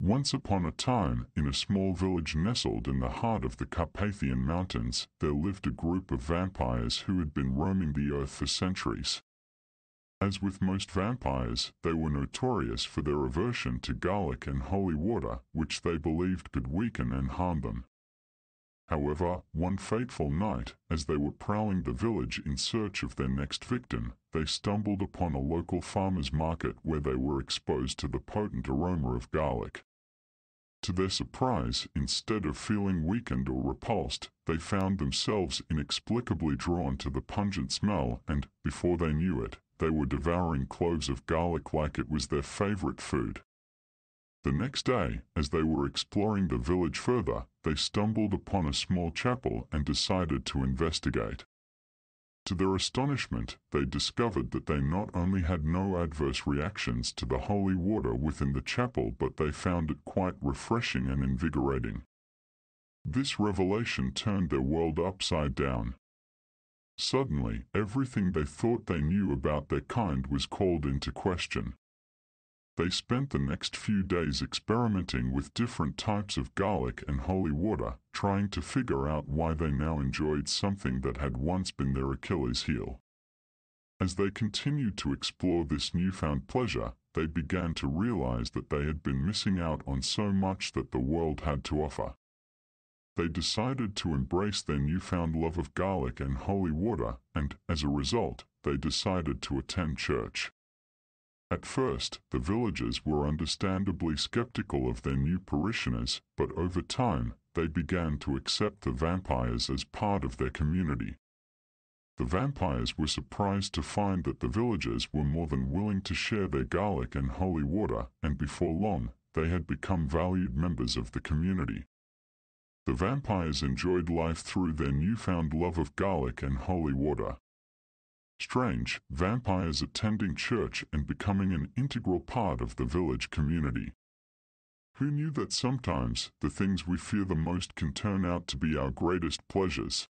Once upon a time, in a small village nestled in the heart of the Carpathian Mountains, there lived a group of vampires who had been roaming the earth for centuries. As with most vampires, they were notorious for their aversion to garlic and holy water, which they believed could weaken and harm them. However, one fateful night, as they were prowling the village in search of their next victim, they stumbled upon a local farmer's market where they were exposed to the potent aroma of garlic. To their surprise, instead of feeling weakened or repulsed, they found themselves inexplicably drawn to the pungent smell and, before they knew it, they were devouring cloves of garlic like it was their favorite food. The next day, as they were exploring the village further, they stumbled upon a small chapel and decided to investigate. To their astonishment, they discovered that they not only had no adverse reactions to the holy water within the chapel, but they found it quite refreshing and invigorating. This revelation turned their world upside down. Suddenly, everything they thought they knew about their kind was called into question. They spent the next few days experimenting with different types of garlic and holy water, trying to figure out why they now enjoyed something that had once been their Achilles heel. As they continued to explore this newfound pleasure, they began to realize that they had been missing out on so much that the world had to offer. They decided to embrace their newfound love of garlic and holy water, and, as a result, they decided to attend church. At first, the villagers were understandably skeptical of their new parishioners, but over time, they began to accept the vampires as part of their community. The vampires were surprised to find that the villagers were more than willing to share their garlic and holy water, and before long, they had become valued members of the community. The vampires enjoyed life through their newfound love of garlic and holy water. Strange, vampires attending church and becoming an integral part of the village community. Who knew that sometimes the things we fear the most can turn out to be our greatest pleasures?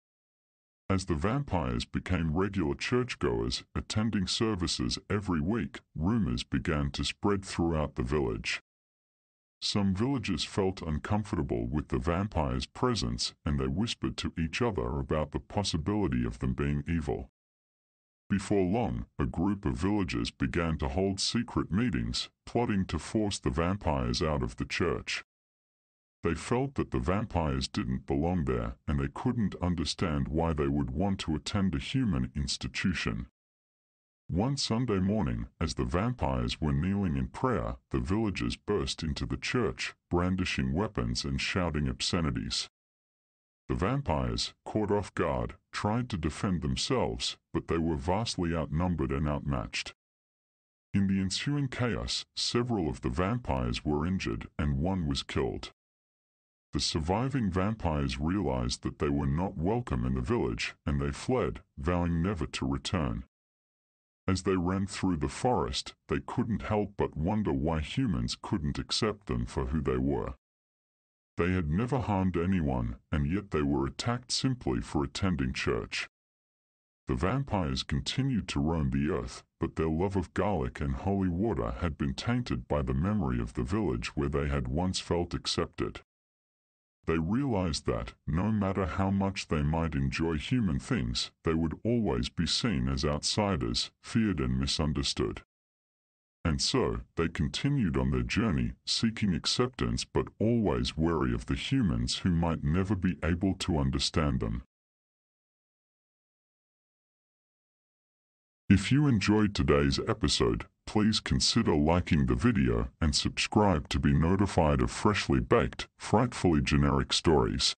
As the vampires became regular churchgoers, attending services every week, rumors began to spread throughout the village. Some villagers felt uncomfortable with the vampires' presence, and they whispered to each other about the possibility of them being evil. Before long, a group of villagers began to hold secret meetings, plotting to force the vampires out of the church. They felt that the vampires didn't belong there, and they couldn't understand why they would want to attend a human institution. One Sunday morning, as the vampires were kneeling in prayer, the villagers burst into the church, brandishing weapons and shouting obscenities. The vampires, caught off guard, tried to defend themselves, but they were vastly outnumbered and outmatched. In the ensuing chaos, several of the vampires were injured and one was killed. The surviving vampires realized that they were not welcome in the village, and they fled, vowing never to return. As they ran through the forest, they couldn't help but wonder why humans couldn't accept them for who they were. They had never harmed anyone, and yet they were attacked simply for attending church. The vampires continued to roam the earth, but their love of garlic and holy water had been tainted by the memory of the village where they had once felt accepted. They realized that, no matter how much they might enjoy human things, they would always be seen as outsiders, feared and misunderstood. And so, they continued on their journey, seeking acceptance but always wary of the humans who might never be able to understand them. If you enjoyed today's episode, please consider liking the video and subscribe to be notified of freshly baked, frightfully generic stories.